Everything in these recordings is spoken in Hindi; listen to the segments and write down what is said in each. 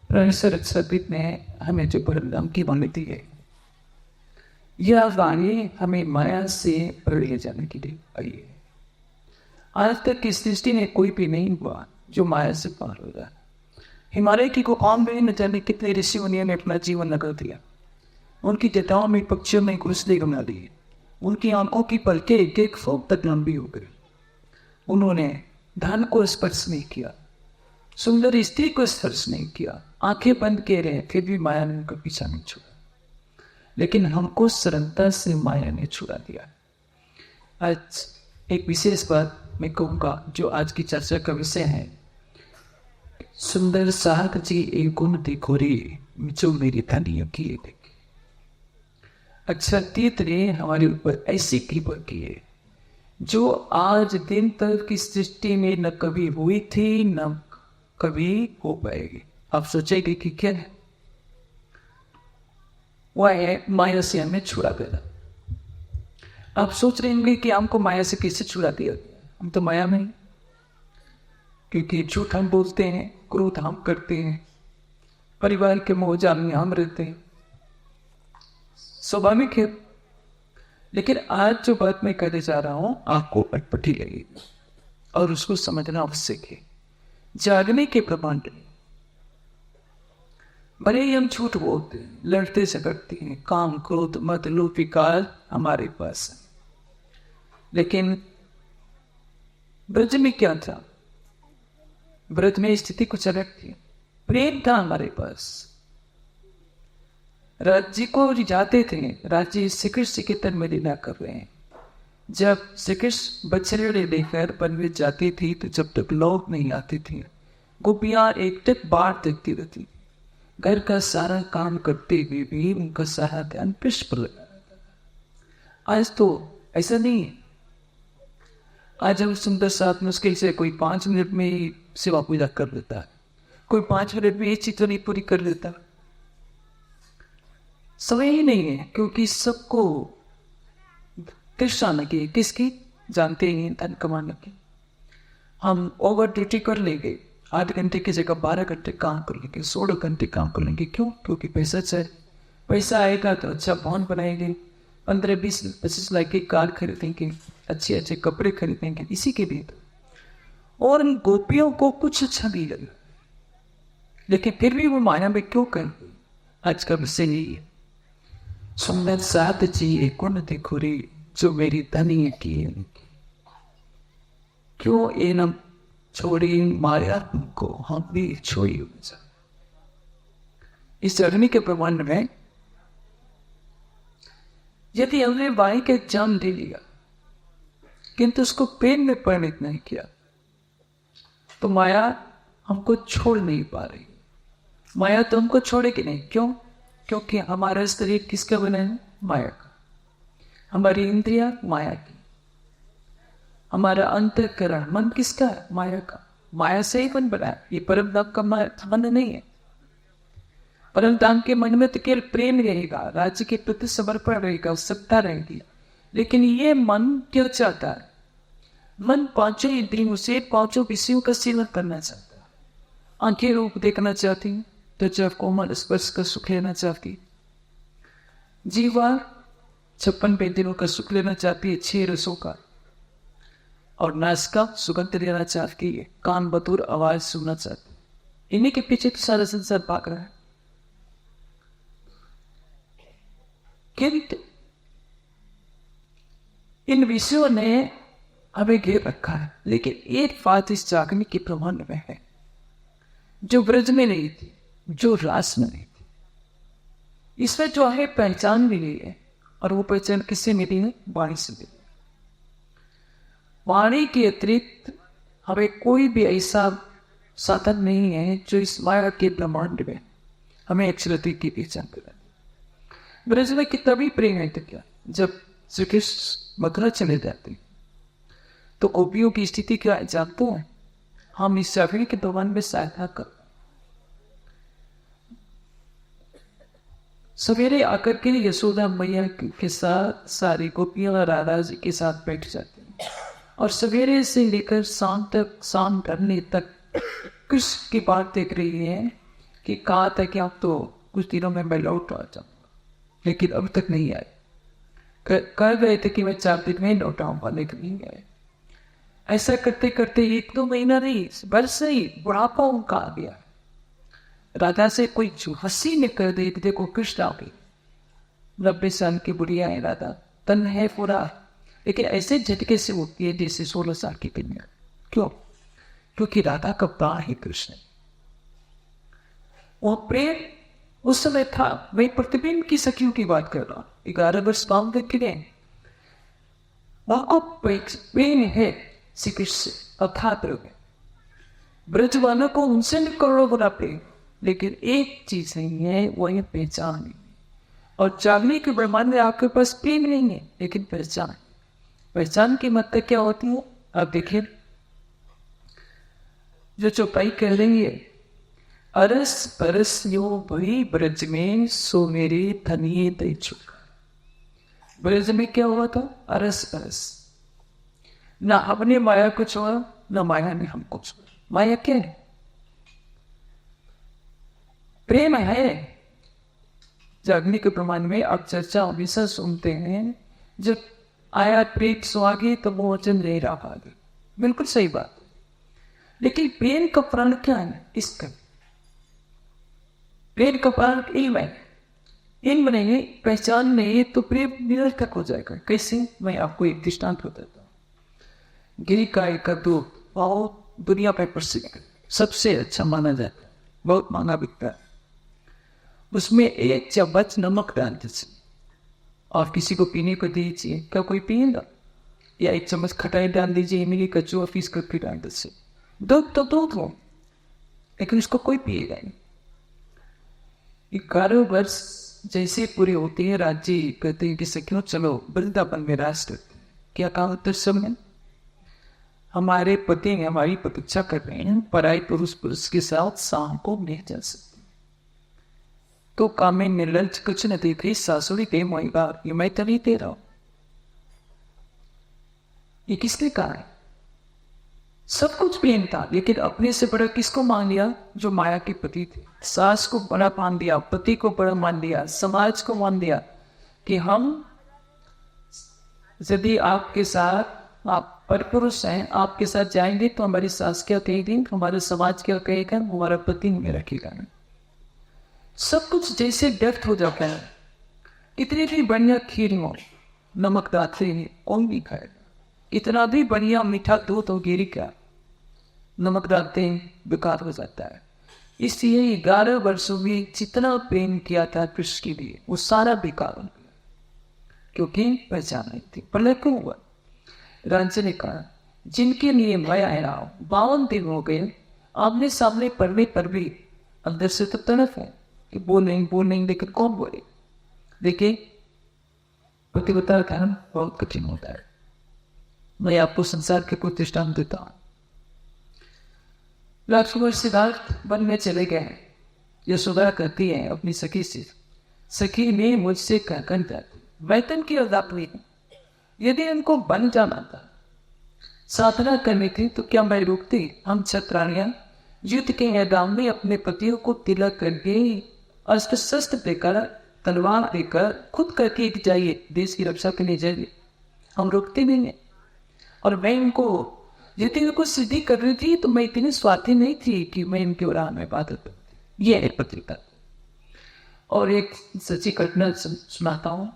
प्रोफेसर सबित ने हमें जो परिणाम की वाणी दी है, यह वाणी हमें माया से पकड़ ले जाने के लिए आई है। आज तक की सृष्टि में कोई भी नहीं हुआ जो माया से पार हो रहा है। हिमालय की गुफाओं में न जाने कितने ऋषि मुनियों ने अपना जीवन लगा दिया। उनकी जटाओं में पक्षियों ने घोंसले बना दिए। उनकी आंखों की पलकें एक एक फुट तक लंबी हो गई। उन्होंने धन को स्पर्श नहीं किया, सुंदर स्त्री को स्पर्श नहीं किया, आंखें बंद किए रहे, फिर भी माया ने उनका पीछा नहीं छोड़ा। लेकिन हमको सरलता से माया ने छुड़ा दिया। आज एक विशेष बात मैं कहूँगा जो आज की चर्चा का विषय है। सुंदर साहक जी एक गुण देखो रे, जो मेरी धनियों की देखे। अच्छा तीत ने हमारे ऊपर ऐसी कृपा की है जो आज दिन तक की सृष्टि में न कभी हुई थी न कभी हो पाएगी। आप सोचेंगे कि क्या है? वह है माया से हमें छुड़ा देना। आप सोच रहे होंगे कि हमको माया से कैसे छुड़ा दिया? हम तो माया में, क्योंकि झूठ हम बोलते हैं, क्रोध हम करते हैं, परिवार के मोह जाल में हम रहते हैं, स्वाभाविक है। लेकिन आज जो बात मैं कहने जा रहा हूं आपको अटपटी लगेगी और उसको समझना आवश्यक है। जागने के प्रमाण भले ही हम झूठ बोलते हैं, लड़ते झगड़ते हैं, काम क्रोध मद लोभ विकार हमारे पास है, लेकिन ब्रज में क्या था? ब्रज में स्थिति कुछ अलग थी। प्रेम था हमारे पास। राज्य को जाते थे, राज्य श्री कृष्ण के तन में लीला कर रहे हैं। जब श्री कृष्ण बछड़े लेकर वन में जाती थी तो जब तक लोग नहीं आते थे, गोपियां एक तक बाढ़ देखती रहती। घर का सारा काम करते हुए भी उनका सारा ध्यान कृष्ण पर लगा रहता था। आज तो ऐसा नहीं है। आज हम सुंदर साथ मुश्किल से कोई 5 मिनट में ही सेवा पूजा कर लेता है, कोई 5 मिनट में ये चित्र नहीं पूरी कर लेता। समय ही नहीं है, क्योंकि सबको तृष्णा लगी। किसकी? जानते हैं, धन कमाने की। हम ओवर ड्यूटी कर लेंगे, 8 घंटे की जगह 12 घंटे काम कर लेंगे, 16 घंटे काम कर लेंगे। क्यों? क्योंकि पैसा चाहिए। पैसा आएगा तो अच्छा भवन बनाएंगे, 15-20-25 लाख की कार खरीदेंगे, अच्छे अच्छे कपड़े खरीदेंगे, इसी के लिए। और इन गोपियों को कुछ अच्छा नहीं लगा, लेकिन फिर भी वो माया में क्यों कर? आज का विषय यही है। सुंदर साथ जी एक गुण देखो रे, जो मेरी धनी की है। क्यों ये न छोड़ी माया को, हम भी छोड़ी। इस अग्नि के प्रमाण में यदि हमने वाणी के जान दे लिया किंतु उसको प्रेम में परिणत नहीं किया तो माया हमको छोड़ नहीं पा रही। माया तो हमको छोड़ेगी नहीं। क्यों? क्योंकि हमारा शरीर किसका बना है? माया का। हमारी इंद्रिया माया की। हमारा अंतःकरण मन किसका है? माया का। माया से ही मन बना है। ये परम धाम का मन नहीं है। परम धाम के मन में तो केवल प्रेम रहेगा, राज्य के प्रति समर्पण रहेगा, सत्ता रहेगी। लेकिन ये मन क्या चाहता है? मन 5 इंद्रियों से 5 विषयों का सेवन करना चाहता है। आंखें रूप देखना चाहती है, त्वचा कोमल स्पर्श का सुख लेना चाहती है। जीवा 56 वेदनों का सुख लेना चाहती है, 6 रसों का। और नासिका सुगंध लेना चाहती है, कान मधुर आवाज सुनना चाहती है। इन्हीं के पीछे तो सारा संसार भाग रहा है। किंतु इन विषयों ने हमें घेर रखा है। लेकिन एक बात इस जागने के प्रमाण में है जो ब्रज में नहीं थी, जो रास में नहीं थी। इसमें जो है पहचान मिली है, और वो पहचान किससे मिली है? वाणी से मिली। वाणी के अतिरिक्त हमें कोई भी ऐसा साधन नहीं है जो इस माया के ब्रह्मांड में हमें अक्षरती की पहचान कराए। ब्रज में कितना भी प्रेम है तो क्या? जब श्री कृष्ण मथुरा चले जाते तो गोपियों की स्थिति क्या है जानते हैं? हम इस सफर के दौरान में सहायता कर सवेरे आकर के यशोदा मैया के साथ सारी गोपियां राधा जी के साथ बैठ जाती हैं और सवेरे से लेकर शाम ढलने तक कृष्ण की बात देख रही है। कि कहा था कि आप तो कुछ दिनों में मैं लौट आ जाऊंगा, लेकिन अब तक नहीं आए। कह गए थे कि मैं 4 दिन में लौट आऊंगा, लेकिन नहीं आए। ऐसा करते करते 1-2 महीना नहीं, वर्ष नहीं, बुढ़ापा उनका आ गया। राधा से कोई हंसी निकल गई, देखो कृष्ण आ गई, 90 साल की बुढ़िया है राधा, तन है पूरा, लेकिन ऐसे झटके से उठती है जैसे 16 साल की कन्या। क्यों? क्योंकि राधा का प्राण है कृष्ण। वो प्रेम उस समय था। मैं प्रतिबिंब की सखियों की बात कर रहा हूं, 11 वर्ष काम करके गए, प्रेम है श्री कृष्ण से अर्थात ब्रज वालों को उनसे करोड़ों गुना प्रेम, लेकिन एक चीज नहीं है, वो है पहचान नहीं। और जागने के ब्रह्मांड में आपके पास प्रेम नहीं है, लेकिन पहचान। पहचान की मतलब क्या होती है? आप देखिए, जो चौपाई कह रही है, अरस परस यो भई ब्रज में सो मेरे धनिये दे चुका। ब्रज में क्या हुआ था? अरस परस। ना हमने माया को छोड़ा, ना माया ने हमको छोड़ा। माया क्या है? प्रेम है। जागने के प्रमाण में आप चर्चा हमेशा सुनते हैं, जब आया प्रेम सुहागे तो वो वचन नहीं रहा आगे। बिल्कुल सही बात। लेकिन प्रेम का प्राण क्या है? इसका प्रेम का प्राण इल्म है। इल्म नहीं है, पहचान नहीं है, तो प्रेम निरर्थक हो जाएगा। कैसे? मैं आपको एक दृष्टांत बताता हूँ। गिरी का एक दूध बहुत दुनिया में प्रसिद्ध है, सबसे अच्छा माना जाता है, बहुत महंगा बिकता है। उसमें 1 चम्मच नमक डाल दीजिए और किसी को पीने को दीजिए, क्या कोई पिएगा? या 1 चम्मच खटाई डाल दीजिए, इमली कच्चू फीस करके डाल दीजिए, दूध तो दूध हो, लेकिन उसको कोई पिएगा नहीं। 11 वर्ष जैसे पूरे होते हैं, राज्य कहते हैं कि सखियों चलो वृंदावन में राज करते हैं। क्या कहा उत्तर समय? हमारे पति हमारी प्रतीक्षा कर रहे हैं, पराई पुरुष के साथ शाम को नहीं जा सकते। तो कामे निर्लज कुछ न देख रही सासुरी दे मोहिबा, ये मैं तभी दे रहा हूं। ये किसने कहा है? सब कुछ प्रेम था, लेकिन अपने से बड़ा किसको मान लिया? जो माया के पति थे। सास को बड़ा मान दिया, पति को बड़ा मान दिया, समाज को मान दिया कि हम यदि आपके साथ, आप परपुरुष हैं, आपके साथ जाएंगे तो हमारी सास क्या कहेगी, हमारा समाज क्या कहेगा, हमारा पति हमें रखेगा। सब कुछ जैसे व्यर्थ हो जाता है। इतनी भी बढ़िया खीर हो, नमक डालते हैं, कौन भी खाएगा? इतना भी बढ़िया मीठा दूध हो, गिरी क्या, नमक डालते हैं, बेकार हो जाता है। इसलिए 11 वर्षों में जितना प्रेम किया था कृष्ण के लिए, वो सारा बेकार हो गया, क्योंकि पहचान नहीं थी। प्रलय क्यों हुआ? रांझे ने कहा, जिनके लिए मैं आया 52 दिन हो गए, आमने सामने पढ़ने पर भी अंदर से तो तड़प है कि बोल नहीं, लेकिन कौन बोले? देखिए, पतिव्रता का धर्म बहुत कठिन होता है। मैं आपको संसार के कुछ दृष्टांत देता हूं। राजकुमार सिद्धार्थ वन में चले गए। यशोदा कहती है अपनी सखी से, सखी ने मुझसे कहकर जाती, वेतन की अदापनी, यदि उनको बन जाना था, साधना करनी थी, तो क्या मैं रुकती? हम छत्राणियां युद्ध के मैदान में अपने पतियों को तिलक करके, अस्त्र शस्त्र देकर, तलवार देकर, खुद करके जाइए, देश की रक्षा के लिए जाइए। हम रुकते नहीं हैं। और मैं इनको यदि उनको सिद्धि कर रही थी, तो मैं इतनी स्वार्थी नहीं थी कि मैं इनके उड़ान में बात करती। ये है पत्रिका। और एक सच्ची घटना सुनाता हूं।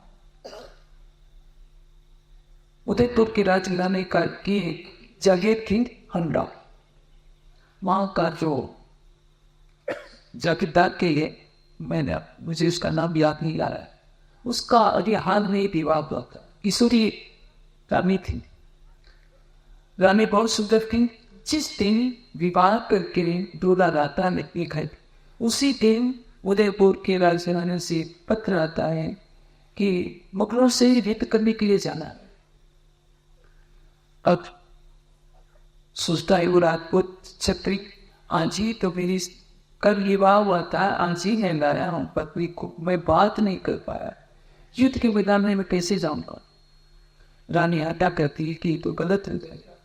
उदयपुर की राजघराने का की जागीर थी हंडा। वहां का जो जागीरदार के लिए, मुझे उसका नाम याद नहीं आ रहा है, उसका अभी हाल में विवाह हुआ था। किशोरी रानी थी। रानी बहुत सुंदर थी। जिस दिन विवाह करके दूल्हा राता निकली घर, उसी दिन उदयपुर के राजघराने से पत्र आता है कि मुगलों से युद्ध करने के लिए जाना है। अब सोचता है वो राजपूत छत्री, आज ही तो मेरी कल विवाह हुआ था, आज ही मैं लाया हूं पत्नी को, मैं बात नहीं कर पाया, युद्ध के मैदान में मैं कैसे जाऊंगा? रानी हटा करती है कि तो गलत हो जाएगा,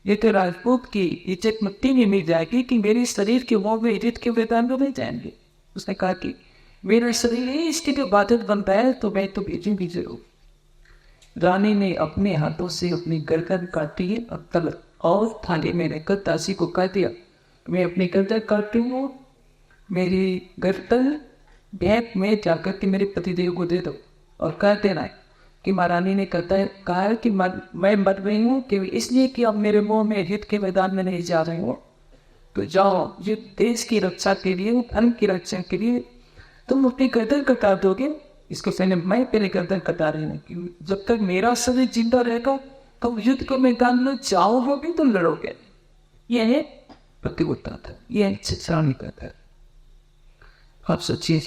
ये तो राजपूत की इज्जत मिट्टी में मिल जाएगी कि मेरे शरीर के मोह में युद्ध के मैदान में नहीं जाएंगे। उसने कहा कि मेरा शरीर है, इसके लिए बादल बनता है तो मैं तो भेजूंगी जरूर। रानी ने अपने हाथों से अपनी गर्दन काटी और थाली में रखकर दासी को कह दिया, मैं अपनी गर्दन काटती हूँ, मेरी गर्दन बैग में जाकर के मेरे पतिदेव को दे दो और कह देना है कि महारानी ने कहा है कि मैं मर रही हूँ केवल इसलिए कि अब मेरे मुंह में युद्ध के मैदान में नहीं जा रही हूँ, तो जाओ युद्ध देश की रक्षा के लिए, धर्म की रक्षा के लिए तुम अपनी गर्दन कटा दोगे। इसको पहले मैं पहले गर्दन कटा रही हूँ, जब तक मेरा शरीर जिंदा रहेगा तो युद्ध के मैदान में जाओगे तो लड़ोगे। यह है पतिव्रता था, यह चित्राणी का था। आप सोचिए,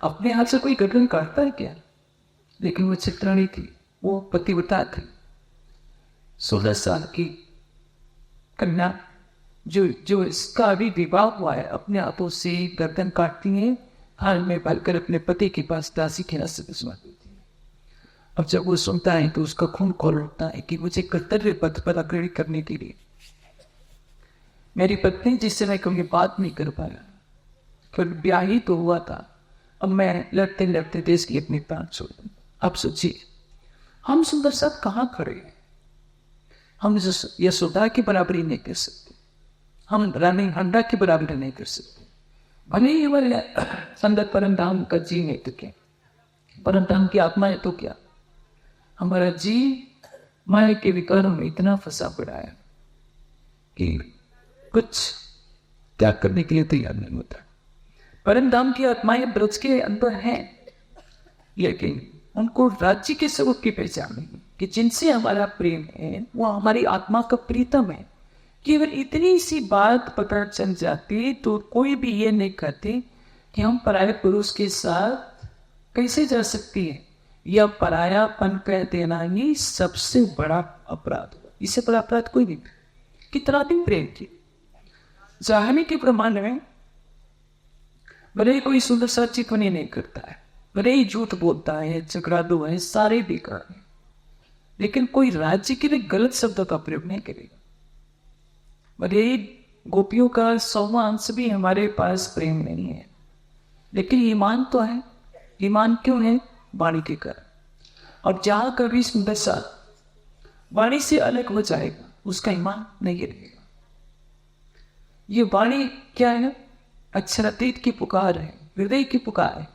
अपने हाथ से कोई गर्दन काटता है क्या? लेकिन वो चित्राणी थी, वो पतिव्रता थी। 16 साल की कन्या जो इसका अभी विवाह हुआ है, अपने हाथों से गर्दन काटती है, हाल में भरकर अपने पति के पास दासी के हाथ से भिजवा देती है। अब जब वो सुनता है तो उसका खून खौल उठता है कि मुझे कर्तव्य पथ पर अग्रणी करने के लिए मेरी पत्नी जिससे मैं कभी बात नहीं कर पाया, फिर ब्याह ही तो हुआ था, अब मैं लड़ते लड़ते देश की अपनी प्राण छोड़ दूं। अब सोचिए, हम सुंदर साथ कहाँ खड़े हैं? हम यशोदा की बराबरी नहीं कर सकते, हम रानी हंडा की बराबरी नहीं कर सकते। भले ही हमारे संदर परम धाम का जी नहीं तो क्या, परम धाम की आत्मा है तो क्या, हमारा जी माया के विकारों में इतना फंसा पड़ा है कि कुछ त्याग करने के लिए तैयार नहीं होता। परम धाम की आत्माएं ब्रज के अंदर हैं, लेकिन उनको राज्य के स्वरूप की पहचान नहीं कि जिनसे हमारा प्रेम है वो हमारी आत्मा का प्रीतम है। केवल इतनी सी बात पता चल जाती तो कोई भी ये नहीं कहते कि हम पराये पुरुष के साथ कैसे जा सकती है। यह परायापन कह देना ही सबसे बड़ा अपराध, इससे बड़ा अपराध कोई नहीं। कितना भी प्रेम की चाहने के प्रमाण में भले ही कोई सुंदर सा चिकनी नहीं करता है, भले ही झूठ बोलता है, झगड़ालू है, सारे बेकार है, लेकिन कोई राज्य के लिए गलत शब्द का प्रयोग नहीं करेगा। भले ही गोपियों का 100वां अंश भी हमारे पास प्रेम नहीं है, लेकिन ईमान तो है। ईमान क्यों है? वाणी के कारण। और जहां कभी सुंदर सा वाणी से अलग हो जाएगा उसका ईमान नहीं रहेगा। ये वाणी क्या है? अक्षरातीत की पुकार है, हृदय की पुकार है।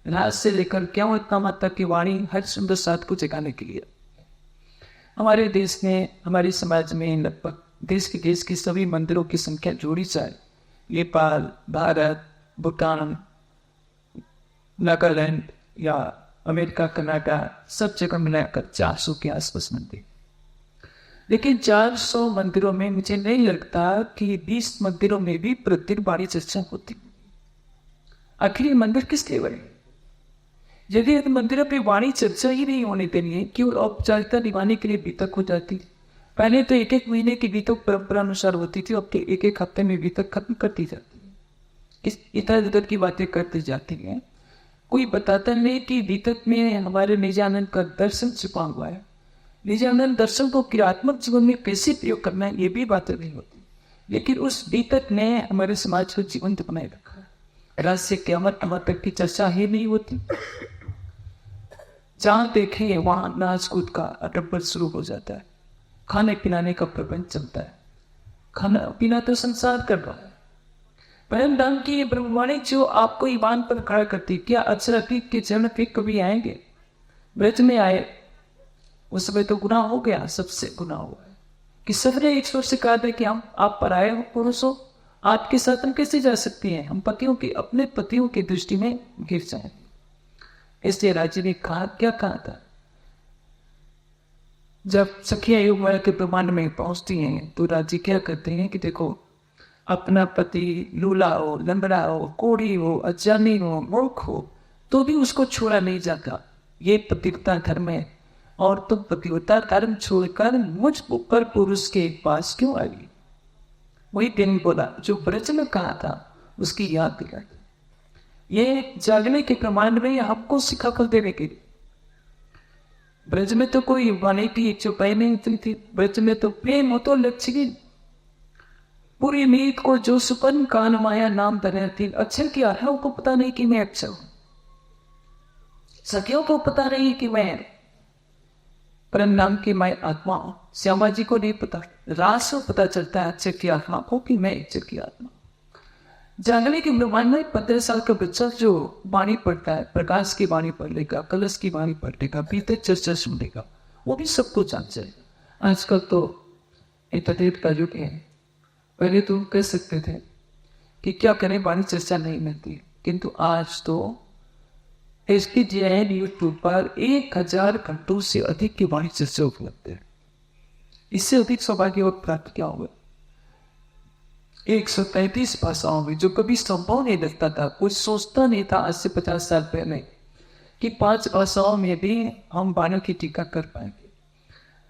रात से लेकर क्या इतना मत तक की वाणी हर सुंदर साथ को जगाने के लिए। हमारे देश में, हमारे समाज में लगभग देश के सभी मंदिरों की संख्या जोड़ी जाए, नेपाल, भारत, भूटान, नागालैंड या अमेरिका, कनाडा, सब जगह मिलाकर 400 के आसपास मंदिर। लेकिन 400 मंदिरों में मुझे नहीं लगता कि 20 मंदिरों में भी प्रतिदिन वाणी चर्चा होती। आखिर ये मंदिर किस लिए बने? यदि मंदिरों पर वाणी चर्चा ही नहीं होने देनी, केवल औपचारिकता निभाने के लिए बीतक हो जाती। पहले तो 1-1 महीने की बीतक परंपरा अनुसार होती थी, अब तो 1-1 हफ्ते में बीतक खत्म करती जाती है। इस इधर उधर की बातें करती जाती हैं। कोई बताता नहीं कि बीतक में हमारे निजानंद का दर्शन छुपा हुआ है। निजानंद दर्शन को क्रियात्मक जीवन में कैसे प्रयोग करना है ये भी बातें नहीं होती, लेकिन उस बीतक ने हमारे समाज को जीवंत बनाए रखा है। रहस्य के अमर तक की चर्चा ही नहीं होती। जहां देखें वहां नाच कूद का अटब्बल शुरू हो जाता है, खाने पिलाने का प्रबंध चलता है। खाना पीना तो संसार कर रहा है। परम धाम की ये ब्रह्मवाणी जो आपको ईमान पर खड़ा करती, क्या अक्षरातीत के चरण फिर कभी आएंगे? ब्रज में आए उस समय तो गुनाह हो गया, सबसे गुनाह हुआ है कि सबने एक स्वर से कहा था कि हम आप पराये हो, पुरुष हो, आपके साथ हम कैसे जा सकती हैं? हम पतियों की, अपने पतियों की दृष्टि में गिर जाए। इसलिए राज्य ने कहा, क्या कहा था? जब सखिया योग माया के प्रमाण में पहुंचती हैं तो राज्य क्या करते हैं कि देखो, अपना पति लूला हो, लंबड़ा हो, कोढ़ी हो, अजानी हो, मूर्ख हो, तो भी उसको छोड़ा नहीं जाता। ये पतिव्रता धर्म है। और तुम पतिव्रता धर्म छोड़कर मुझ ऊपर पुरुष के पास क्यों आई? वही दिन बोला जो ब्रज में कहा था, उसकी याद दिलाई। ये जागने के प्रमाण में हमको सिखाकर देने के लिए। ब्रज में तो कोई वाणी की चौपाई नहीं उतरी थी। ब्रज में तो प्रेम हो तो लक्ष्मी। पूरी नींद को जो सुपन कान माया नाम धरे थी, अक्षर की आहाओं को पता नहीं कि मैं अक्षर हूं, सखियों को पता नहीं कि मैं परम नाम की मैं आत्मा हूं। श्यामा जी को नहीं पता, रास को पता चलता है अक्षर की आत्मा को कि मैं अक्षर की आत्मा। जागने के ब्रह्मांड में 15 साल का बच्चा जो वाणी पढ़ता है, प्रकाश की वाणी पढ़ लेगा, कलश की वाणी पढ़ लेगा, बीते चर्चा सुन लेगा, वो भी सब कुछ जान जाएगा। आजकल तो इंटरनेट का युग है। पहले तो कह सकते थे कि क्या करें, वाणी चर्चा नहीं मिलती, किंतु आज तो STJN यूट्यूब पर 1000 घंटों से अधिक की वाणी चर्चा उपलब्ध है। इससे अधिक सौभाग्य और प्राप्त क्या होगा? 133 भाषाओं में, जो कभी संभव नहीं लगता था, कुछ सोचता नहीं था आज से 50 साल पहले कि 5 भाषाओं में भी हम वाणी की टीका कर पाएंगे।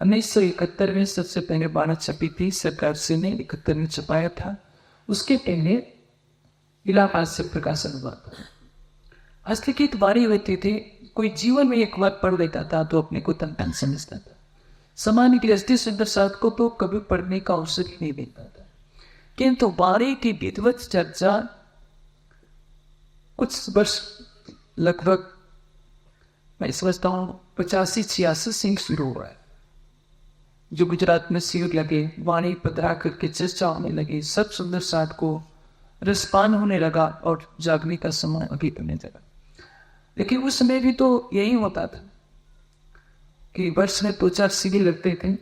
1971 में सबसे पहले वाणी छपी थी, सरकार से ने 71 में छपाया था। उसके पहले इलाहाबाद से प्रकाशन हुआ था। हस्तलिखित वाणी होती थी, कोई जीवन में एक बार पढ़ लेता था तो अपने को तन समझता था। सामान्य गृहस्थी सुंदर साथ को तो कभी पढ़ने का अवसर ही नहीं मिलता था, किंतु वाणी की विधिवत चर्चा कुछ वर्ष, लगभग मैं समझता हूँ 85-86 से शुरू हुआ है। जो गुजरात में शिविर लगे, वाणी पधरा करके चर्चा होने लगी, सब सुंदर साथ को रसपान होने लगा और जागने का समय अभी होने लगा। लेकिन उस समय भी तो यही होता था कि वर्ष में 2-4 शिविर लगते थे,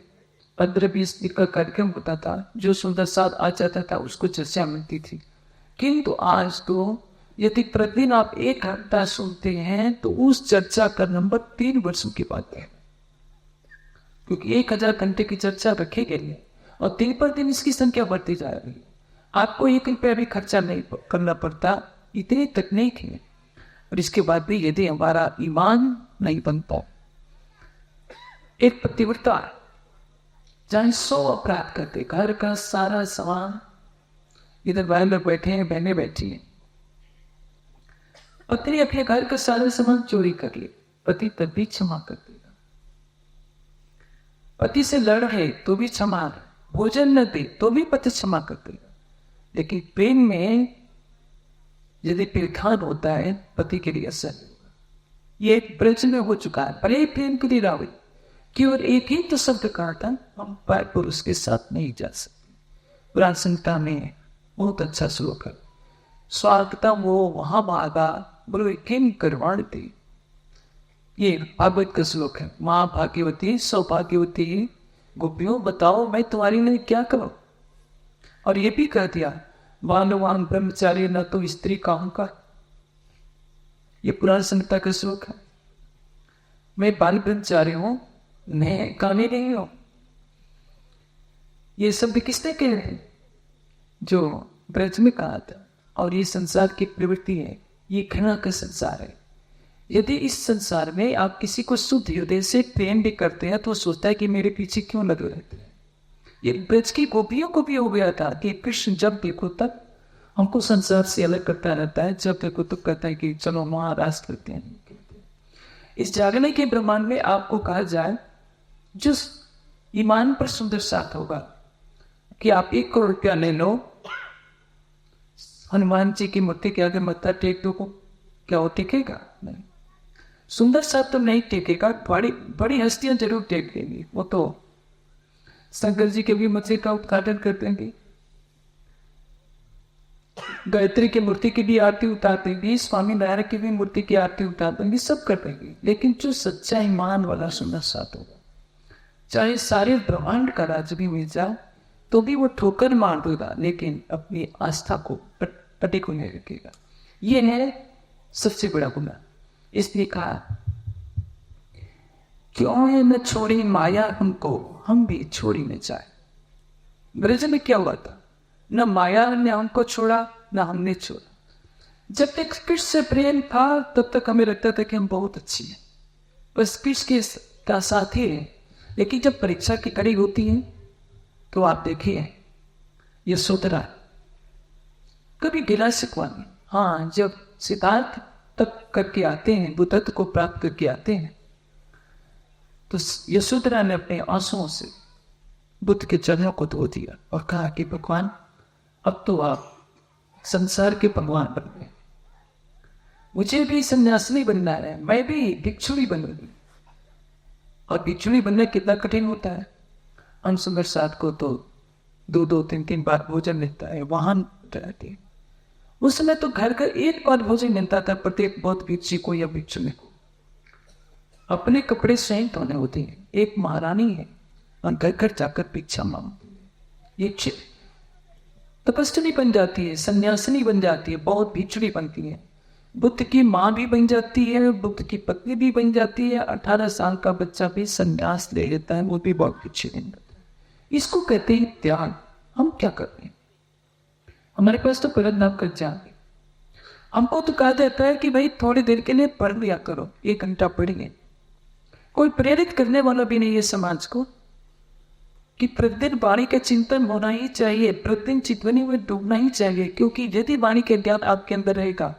15-20 दिन का कार्यक्रम होता था, जो सुंदर साथ आ जाता था उसको चर्चा मिलती थी। किंतु आज तो यदि प्रतिदिन आप 1 घंटा सुनते हैं तो उस चर्चा का नंबर 3 वर्षों की बात है, क्योंकि 1000 घंटे की चर्चा रखी गई है और दिन पर दिन इसकी संख्या बढ़ती जा रही है। आपको 1 रुपया भी खर्चा नहीं करना पड़ता, इतनी तकनीक है। और इसके बाद भी यदि हमारा ईमान नहीं बनता, एक पतिव्रता चाहे 100 अपराध करते, घर का सारा सामान, इधर भाई लोग बैठे हैं, बहने बैठी हैं, पत्नी अपने घर का सारा सामान चोरी कर ले, पति तब भी क्षमा कर देगा। पति से लड़ रहे तो भी क्षमा, भोजन न दे तो भी पति क्षमा कर देगा। लेकिन प्रेम में यदि पिलखान होता है, पति के लिए असर ये ब्रज में हो चुका है। बड़े प्रेम की रावण कि और एक ही तो शब्द कहा था, हम पर पुरुष के साथ नहीं जा सकते। पुराण संहिता में बहुत अच्छा श्लोक है, स्वागतम वो वहां मागा बोलो किम करवाण थी। ये भागवत का श्लोक है। माँ भाग्यवती, सौभाग्यवती गोपियों, बताओ मैं तुम्हारी लिए क्या करूं। और ये भी कह दिया, वानवान ब्रह्मचारी न तो स्त्री कहूंगा। ये पुराण संहिता का श्लोक है। मैं बाल ब्रह्मचारी हूं, मैं कामी नहीं हूं। ये सब भी किसने कहे हैं? जो ब्रज में कहा था। और ये संसार की प्रवृत्ति है, ये घृणा का संसार है। यदि इस संसार में आप किसी को शुद्ध हृदय से प्रेम भी करते हैं तो सोचता है कि मेरे पीछे क्यों लगे रहते हैं। ये ब्रज की गोपियों को भी हो गया था कि कृष्ण जब देखो तब हमको संसार से अलग करता रहता है, जब देखो तो कहता है कि चलो महाराज करते हैं। इस जागने के ब्रह्मांड में आपको कहा जाए, जिस ईमान पर सुंदर साथ होगा कि आप 1 करोड़ रुपया ले लो, हनुमान जी की मूर्ति के आगे मत्था टेक दो, क्या वो टेकेगा? नहीं। सुंदर साथ तो नहीं टेकेगा, बड़ी बड़ी हस्तियां जरूर टेक देंगी। वो तो शंकर जी के भी मंदिर का उद्घाटन कर देंगे, गायत्री की मूर्ति की भी आरती उतार देंगी, स्वामी नारायण की भी मूर्ति की आरती उतार देंगी, सब कर देंगे। लेकिन जो सच्चा ईमान वाला सुंदर साथ होगा, चाहे सारे ब्रह्मांड का राज्य भी मिल जाए तो भी वो ठोकर मार देगा, लेकिन अपनी आस्था को पटे को नहीं रखेगा। ये है सबसे बड़ा गुना। इसलिए कहा, क्यों है न छोड़ी माया हमको, हम भी छोड़ी न जाए। ब्रज में क्या हुआ था? न माया ने हमको छोड़ा, न हमने छोड़ा। जब तक कृष्ण से प्रेम था तब तक हमें लगता था कि हम बहुत अच्छी हैं, बस कृष्ण के का साथी है। लेकिन जब परीक्षा की कड़ी होती है तो आप देखिए, यशोधरा कभी गिला शिकवा नहीं। हाँ, जब सिद्धार्थ तक करके आते हैं, बुद्धत्व को प्राप्त करके आते हैं, तो यशोधरा ने अपने आंसुओं से बुद्ध के चरणों को धो दिया और कहा कि भगवान अब तो आप संसार के भगवान बन गए। मुझे भी सन्यासिनी बनना है, मैं भी भिक्षुणी बनूंगी। और भिक्षुणी बनना कितना कठिन होता है। हम सुंदर साथ को तो 2-2, 3-3 बार भोजन मिलता है, वाहन रहते हैं। उस समय तो घर का एक बार भोजन मिलता था प्रत्येक बौद्ध भिक्षु को या भिक्षुणी को। अपने कपड़े स्वयं धोने होते हैं। एक महारानी है और घर घर जाकर भिक्षा मांगती है। ये तपस्विनी बन जाती है, सन्यासिनी बन जाती है, बहुत भिक्षुणी बनती है। बुद्ध की माँ भी बन जाती है, बुद्ध की पत्नी भी बन जाती है। 18 साल का बच्चा भी संन्यास ले लेता है, वो भी बहुत भिक्षुणी बन जाता है। इसको कहते हैं त्याग। हम क्या करते हैं? हमारे पास तो परम नाम का ज्ञान है। हमको तो कहा जाता है कि भाई थोड़ी देर के लिए पढ़ लिया करो, 1 घंटा पढ़ेंगे। कोई प्रेरित करने वाला भी नहीं है समाज को कि प्रतिदिन वाणी का चिंतन होना ही चाहिए, प्रतिदिन चितवनी में डूबना ही चाहिए। क्योंकि यदि वाणी के ज्ञान आपके अंदर रहेगा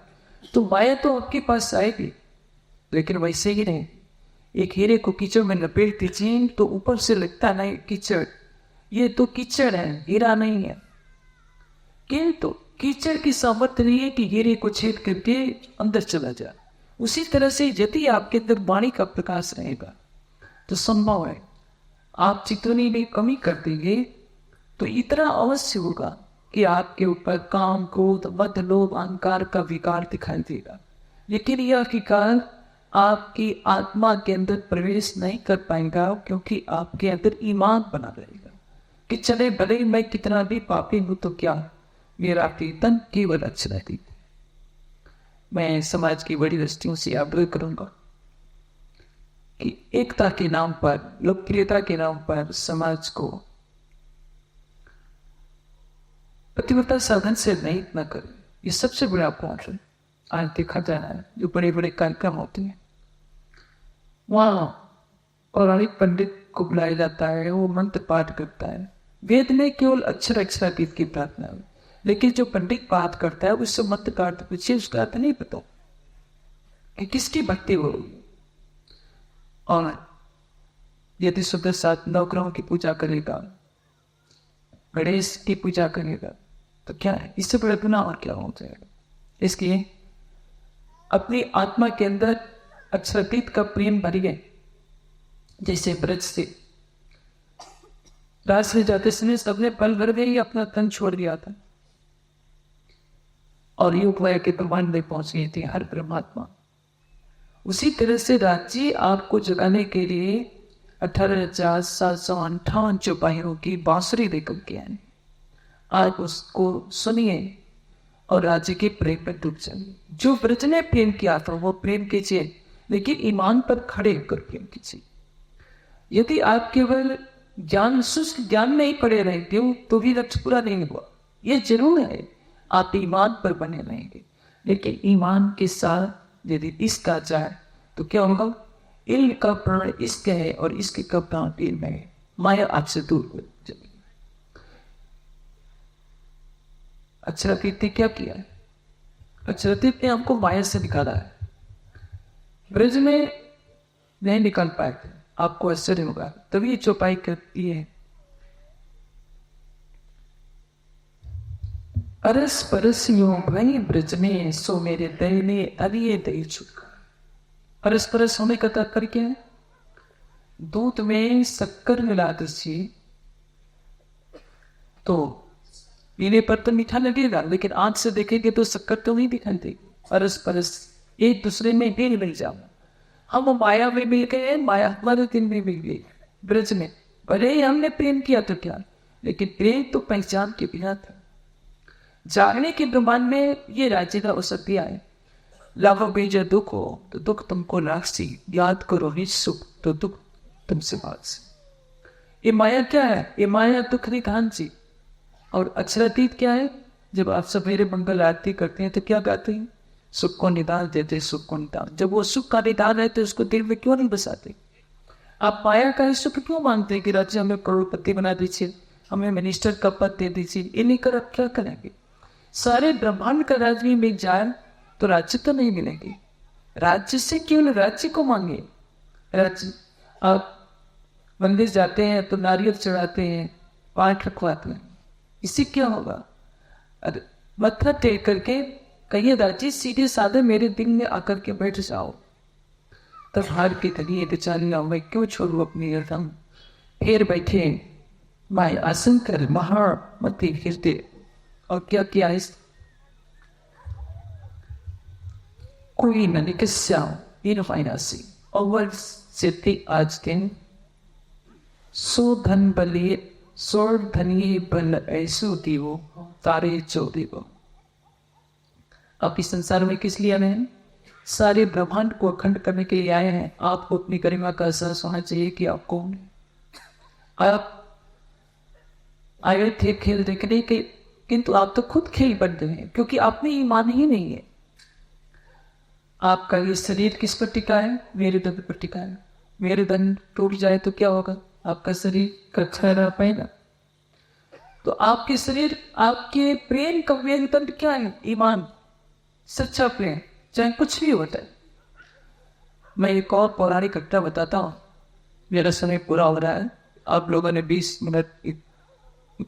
तो माया तो आपके पास आएगी, लेकिन वैसे ही नहीं। एक हीरे को कीचड़ में लपेट दीजिए तो ऊपर से लगता नहीं कीचड़, ये तो कीचड़ है, हीरा नहीं है। किंतु कीचड़ की सामर्थ्य नहीं है कि हीरे को छेद करके अंदर चला जाए। उसी तरह से यदि आपके अंदर वाणी का प्रकाश रहेगा तो संभव है आप चितवनी में कमी कर देंगे तो इतना अवश्य होगा कि आपके ऊपर काम, क्रोध, मद, लोभ, अहंकार का विकार दिखाई देगा। लेकिन यह विकार आपकी आत्मा के अंदर प्रवेश नहीं कर पाएगा, क्योंकि आपके अंदर ईमान बना रहेगा कि चले भले मैं कितना भी पापी हूं तो क्या, मेरा कीर्तन केवल अक्षरातीत। मैं समाज की बड़ी हस्तियों से आग्रह करूंगा कि एकता के नाम पर, लोकप्रियता के नाम पर समाज को पतिव्रता साधन से नहीं न करें। ये सबसे बड़ा अपराध है। आज देखा जा रहा है जो बड़े बड़े कार्यक्रम होते हैं वहां पौराणिक पंडित को बुलाया जाता है, वो मंत्र पाठ करता है। वेद में केवल अक्षरातीत की प्रार्थना है, लेकिन जो पंडित पाठ करता है उससे मंत्र का अर्थ पूछिए, उसका अर्थ नहीं पता कि किसकी भक्ति हो। और यदि सुबह 7 नवग्रहों की पूजा करेगा, गणेश की पूजा करेगा तो क्या है, इससे बड़ा गुनाह और क्या हो जाएगा। इसलिए अपनी आत्मा के अंदर अक्षरातीत का प्रेम भरिए। जैसे ब्रज से राज में जाते समय सबने पल भर में ही अपना तन छोड़ दिया था और योग माया के ब्रह्मांड में पहुंच गई थी हर परमात्मा। उसी तरह से राज्य आपको जगाने के लिए 18,758 चौपाइयों की बांसुरी लेकर के आए। आज उसको सुनिए और राज्य के प्रेम पर डूब जाइए। जो ब्रज ने प्रेम किया था वो प्रेम कीजिए, लेकिन ईमान पर खड़े होकर प्रेम कीजिए। यदि आप केवल ज्ञान, शुष्क ज्ञान में ही पड़े रहेंगे तो भी लक्ष्य पूरा नहीं हुआ। ये जरूर है आप ईमान पर बने रहेंगे, लेकिन ईमान के साथ यदि इश्क आ जाए तो क्या होगा? इल्म का प्राण इश्क है और इश्क का प्राण इल्म है। माया आपसे दूर हो जाएगी। अक्षरातीत ने क्या किया है? अक्षरातीत ने हमको माया से निकाला है। ब्रज में नहीं निकाल पाए थे, आपको आश्चर्य होगा, तभी ये चौपाई करती है। अरस परस यूं भाई ब्रज में, सो मेरे दय ने अलिए दई चुका। अरस परस होने का तात्पर्य क्या है? दूध में शक्कर मिला दीजिए तो पीने पर तो मीठा लगेगा, लेकिन आंख से देखेंगे तो शक्कर तो नहीं दिखाई देगी। अरस परस एक दूसरे में भी मिल जाओ। हम माया में मिल गए, माया हमारे दिन में मिल गई ब्रज में। भले ही हमने प्रेम किया तो क्या, लेकिन प्रेम तो पहचान के बिना था। जागने के ब्रह्मांड में ये राज्य का अवसर दिया है। लाभ बेजा दुख हो तो दुख तुमको राक्षी, याद करो निज सुख तो दुख तुमसे बाज। ये माया क्या है? ये माया दुख निधान जी। और अक्षरातीत क्या है? जब आप सवेरे मंगल आरती करते हैं तो क्या गाते हैं? सुख को निदान देते, सुख को निदान। जब वो सुख का निदान है तो उसको दिल में क्यों नहीं बसाते? आप माया का सुख क्यों मांगते हैं कि राज्य हमें करोड़पति बना दीजिए, हमें मिनिस्टर का पद दे दीजिए? इन्हीं कर आप क्या करेंगे? सारे ब्रह्मांड का राज्य में जाए तो राज्य तो नहीं मिलेगी। राज्य से केवल राज्य को मांगे। राज्य, आप मंदिर जाते हैं तो नारियल चढ़ाते हैं, पाठ रखवाते हैं, इससे क्या होगा? अरे मत्था टेक करके कहिए दादी सीधे साधे मेरे दिल में आकर के बैठ जाओ। तब हार के करिए बेचारी मैं क्यों छोड़ू अपनी रतम। फिर बैठे मैं आसन कर महामती हृदय और क्या किया इस कोई मैंने किस्सा इन फाइनासी और सिद्धि आज दिन सो धन बलिए सोर धनिये बल ऐसो दीवो तारे चो दीवो। आप इस संसार में किस लिए आए हैं? सारे ब्रह्मांड को अखंड करने के लिए आए हैं। आपको अपनी गरिमा का एहसास होना चाहिए कि आप कौन है। आप आए थे खेल देखने के, किंतु आप तो खुद खेल बन गए हैं क्योंकि आप में ईमान ही नहीं है। आपका ये शरीर किस पर टिका है? मेरे दंड पर टिका है। मेरे दंड टूट जाए तो क्या होगा? आपका शरीर कच्चा रह पाएगा। तो आपके शरीर, आपके प्रेम का मेरुदंड क्या है? ईमान, सच्चा प्रेम, चाहे कुछ भी होता है। मैं एक और पौराणिक घटना बताता हूँ। मेरा समय पूरा हो रहा है। आप लोगों ने 20 मिनट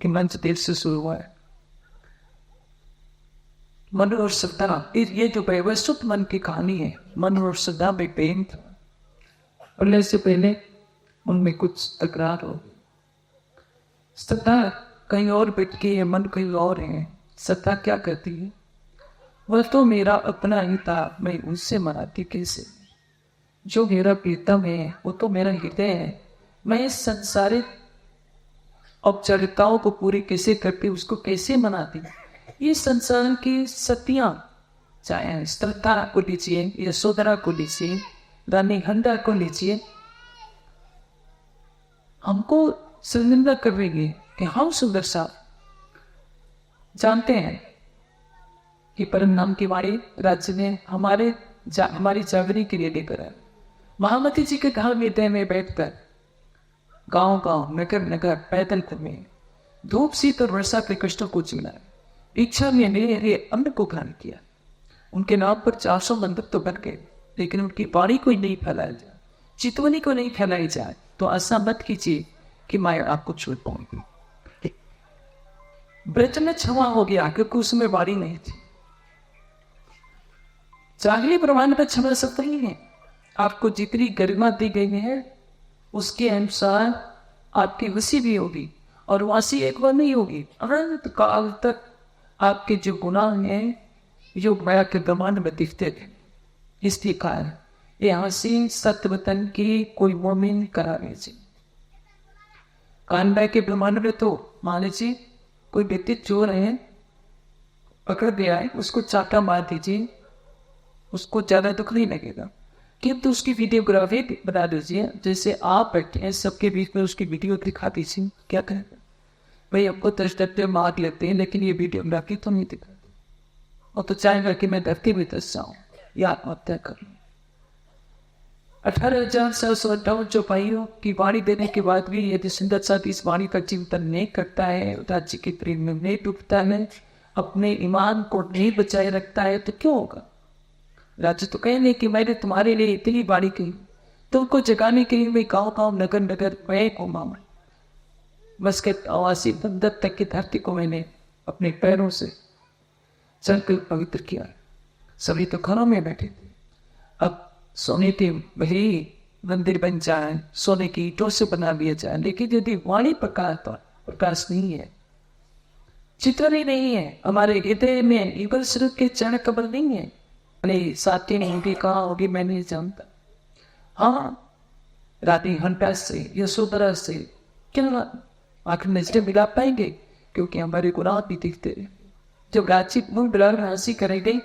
मंच देर से शुरू हुआ है। मन और श्रद्धा, ये जो वैवस्वत मन की कहानी है, मन और श्रद्धा में प्रेम था। और से पहले उनमें कुछ तकरार हो। श्रद्धा कहीं और बैठ के है, मन कहीं और है। श्रद्धा क्या करती है? वह तो मेरा अपना ही था, मैं उससे मनाती कैसे? जो मेरा प्रीतम है वो तो मेरा हृदय है। मैं इस संसारिक औपचारिकताओं को पूरी कैसे करती, उसको कैसे मनाती? ये संसार की सतियां, चाहे श्रद्धा को लीजिए, यशोधरा को लीजिए, रानी हंडा को लीजिए, हमको शर्मिंदा करेंगे कि हम सुंदर सा जानते हैं कि परम नाम की वाणी राज्य ने हमारी जागरण के लिए लेकर है। महामती जी के घर में बैठकर गांव गांव नगर नगर पैदल में धूप शीत और वर्षा के कष्टों को जीना, इच्छा में मेरे अन्न को ग्रहण किया। उनके नाम पर 400 मंदिर तो बन गए, लेकिन उनकी वाणी को नहीं फैलाया जाए, चितवनी को नहीं फैलाई जाए तो ऐसा मत कीजिए कि मैं आपको छूट पाऊंगी। ब्रज में क्षमा हो गया क्योंकि उसमें वाणी नहीं थी। जागली ब्रह्मांड में क्षमा सकता ही है। आपको जितनी गरिमा दी गई है उसके अनुसार आपकी वसी भी होगी, और वासी एक बार नहीं होगी, अनंत काल तक आपके जो गुनाह हैं जो माया के ब्रह्मांड में दिखते थे। इसलिए कारण यहाँ से सत्यवतन की कोई मोमिन कराने से कानबाई के ब्रह्मांड में तो मान लीजिए कोई व्यक्ति चोर है, पकड़ गया है, उसको चाटा मार दीजिए, उसको ज्यादा दुख नहीं लगेगा। किंतु उसकी वीडियोग्राफी बना दीजिए, जैसे आप बैठे हैं सबके बीच में उसकी वीडियो दिखा दीजिए, क्या कहेगा? भाई आपको 10 डंडे मार लेते हैं लेकिन ये वीडियोग्राफी तो नहीं दिखाती। और तो चाहेगा कि मैं धरती में दस जाऊं या आत्महत्या करूं। 18,758 चौपाइयों की वाणी देने के बाद भी यदि सुंदर साथ इस वाणी का चिंतन नहीं करता है, राज्य के प्रेम में नहीं डूबता है, अपने ईमान को नहीं बचाए रखता है तो क्यों होगा? राज्य तो कहेंगे कि मैंने तुम्हारे लिए इतनी वाणी कही, तुमको जगाने के लिए मैं गाँव गाँव नगर नगर मैं घूमा, बस के आवासी बंदर तक की धरती को मैंने अपने पैरों से चलकर पवित्र किया। सभी तो घरों में बैठे थे, अब सोने के वही मंदिर बन जाए, सोने की ईंटों से बना दिया जाए, लेकिन यदि वाणी प्रकाश नहीं है, चित्र ही नहीं है, हमारे हृदय में युगल स्वरूप के चरण कमल नहीं है, अरे साथी ने होगी कहाँ होगी मैं नहीं जानता। हाँ, रानी हंटा से यशोधरा से क्या आखिर नजरें मिला पाएंगे? क्योंकि हमारे गुनाह भी दिखते हैं। जब रांची मुंह बिलाकर हंसी करेंगे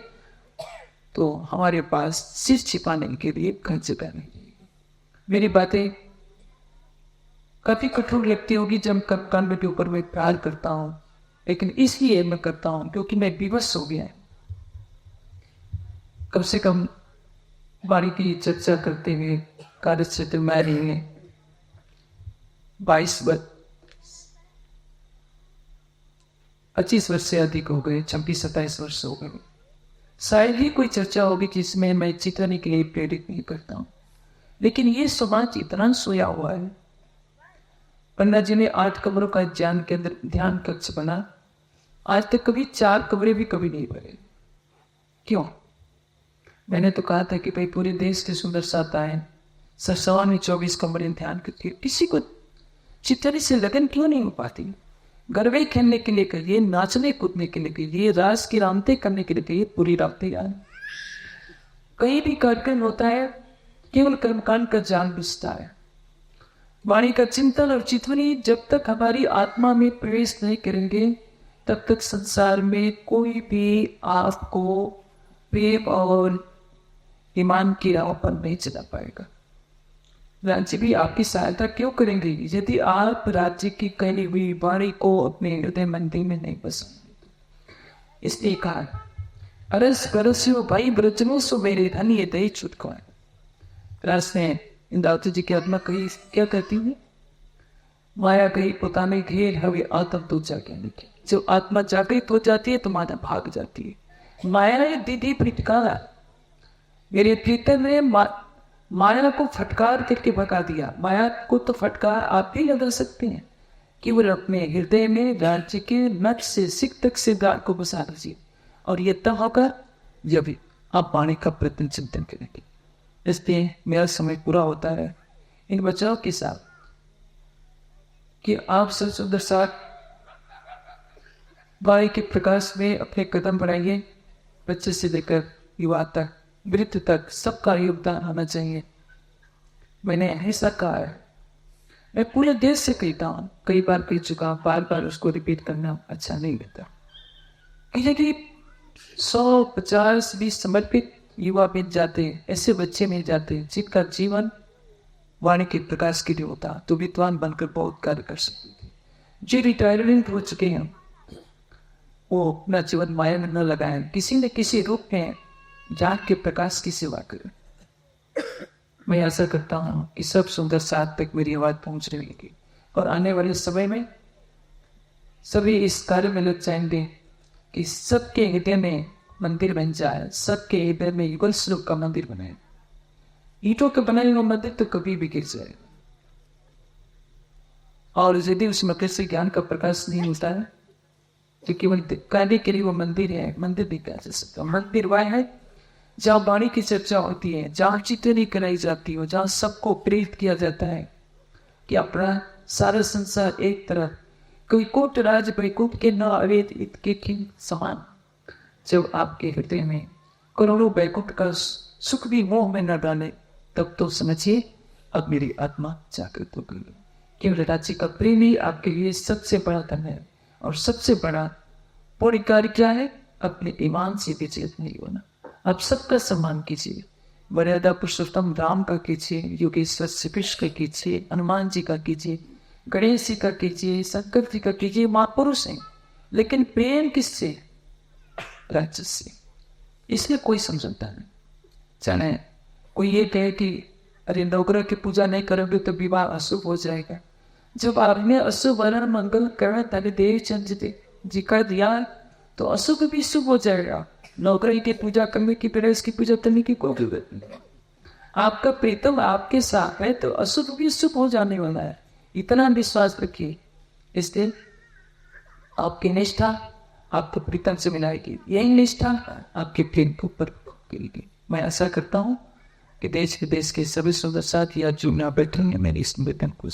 तो हमारे पास सिर छिपाने के लिए घर जगह नहीं। मेरी बातें काफी कठोर लगती होगी जब कान के ऊपर मैं प्यार करता हूँ, लेकिन इसलिए मैं करता हूँ क्योंकि मैं विवश हो गया। कम से कम वाणी की चर्चा करते हुए कार्य क्षेत्र में रही 25 वर्ष से अधिक हो गए, 26-27 वर्ष हो गए। शायद ही कोई चर्चा होगी जिसमें मैं चित्रने के लिए प्रेरित नहीं करता हूँ। लेकिन ये समाज इतना सोया हुआ है। पन्ना जी ने 8 कमरों का ध्यान कक्ष बना, आज तक कभी 4 कमरे भी कभी नहीं भरे। क्यों? मैंने तो कहा था कि भाई पूरे देश के सुंदर साथ आए, सरसवा में 24 कमरे ध्यान करके, किसी को चित्तरी से लगन क्यों नहीं हो पाती? गरबे खेलने के लिए कहिए, नाचने कूदने के लिए कहिए, रास की रामते करने के लिए कहिए, पूरी रामते यार। कहीं भी कार्यक्रम होता है केवल कर्मकांड का जान बुझता है। वाणी का चिंतन और चितवनी जब तक हमारी आत्मा में प्रवेश नहीं करेंगे तब तक संसार में कोई भी आपको प्रेम और ईमान की राह पर नहीं चला पाएगा। राज्य भी आपकी सहायता क्यों करेंगे यदि आप राज्य की कही हुई वाणी को अपने हृदय मंदिर में नहीं बसाएंगे? इसलिए कहा, अरस बरस्यो भाई ब्रजनो सो मेरे धन ये दही छुटको है। रास ने इंदावती जी की आत्मा कही क्या कहती है? माया गई पुताने घेर हवे आत्म तो जागे लिखे। जब आत्मा जागृत हो जाती है तो माया भाग जाती है। माया ने दीदी फटकारा, मेरे प्रीतम ने माया को फटकार करके भगा दिया। माया को तो फटकार आप ही लगा सकते हैं कि वो अपने हृदय में राज्य के नच से सिक तक से द्वार को बसा दीजिए, और ये तब होगा जब आप वाणी का प्रति चिंतन करेंगे। इसलिए मेरा समय पूरा होता है इन बच्चों के साथ कि आप सब सुंदर साथ वाणी के प्रकाश में अपने कदम बढ़ाइए। बच्चे से लेकर युवा तक, वृद्ध तक सबका योगदान होना चाहिए। मैंने ऐसा कहा है, मैं पूरे देश से कहता हूँ, कई बार कह चुका, बार बार उसको रिपीट करना अच्छा नहीं लगता। कि 100, 50, 20 समर्पित युवा मिल जाते, ऐसे बच्चे मिल जाते जिनका जीवन वाणी के प्रकाश के लिए होता तो विद्वान बनकर बहुत कार्य कर सकते थे। जो रिटायरमेंट हो चुके हैं वो अपना जीवन माया में न लगाए, किसी न किसी रूप में जाग के प्रकाश की सेवा करें। मैं ऐसा करता हूँ कि सब सुंदर साथ तक मेरी आवाज पहुंच रही है और आने वाले समय में सभी इस कार्य में लग जाएंगे कि सबके हृदय में मंदिर बन जाए, सबके हृदय में युगल स्वरूप का मंदिर बनाए। ईंटों के बनाए हुए मंदिर तो कभी भी गिर जाए, और यदि उस मंदिर से ज्ञान का प्रकाश नहीं होता है तो केवल कहने के लिए वो मंदिर है, मंदिर नहीं कहा जा सकता। मंदिर वह है जहाँ वाणी की चर्चा होती है, जहाँ चिंतन कराई जाती हो, जहाँ सबको प्रेरित किया जाता है कि अपना सारा संसार एक तरफ, कोई कोट राज बैकुंठ के न अवेद के किंग समान। जब आपके हृदय में करोड़ों बैकुंठ का सुख भी मोह में न डाले तब तो समझिए अब मेरी आत्मा जागृत हो गई। केवल राज्य का प्रेम ही आपके लिए सबसे बड़ा धन है, और सबसे बड़ा पुण्य कार्य क्या है? अपने ईमान से विचलित नहीं होना। आप सबका सम्मान कीजिए, मर्यादा पुरुषोत्तम राम का कीजिए, योगेश्वर श्री कृष्ण का कीजिए, हनुमान जी का कीजिए, गणेश जी का कीजिए, शंकर जी का कीजिए। महापुरुष हैं, लेकिन प्रेम किससे? राज्य से। इसलिए कोई समझता नहीं। जाने कोई ये कहे कि अरे नवग्रह की पूजा नहीं करोगे तो विवाह अशुभ हो जाएगा। जब आपने अशुभ वर्ण मंगल करण तले देव चंद्र जी का दिया तो अशुभ भी शुभ हो जाएगा। नवग्रह की पूजा करने की तरह इसकी पूजा करने की कोई जरूरत नहीं। आपका प्रीतम आपके साथ है तो अशुभ भी शुभ हो जाने वाला है, इतना विश्वास रखिए। इसलिए आपकी निष्ठा आपको प्रीतम से मिलाएगी, यही निष्ठा आपके प्रेम को ऊपर करेगी। मैं ऐसा करता हूँ कि देश विदेश के सभी सुंदर साथ या जुड़ना बैठेंगे मेरी इस निवेदन को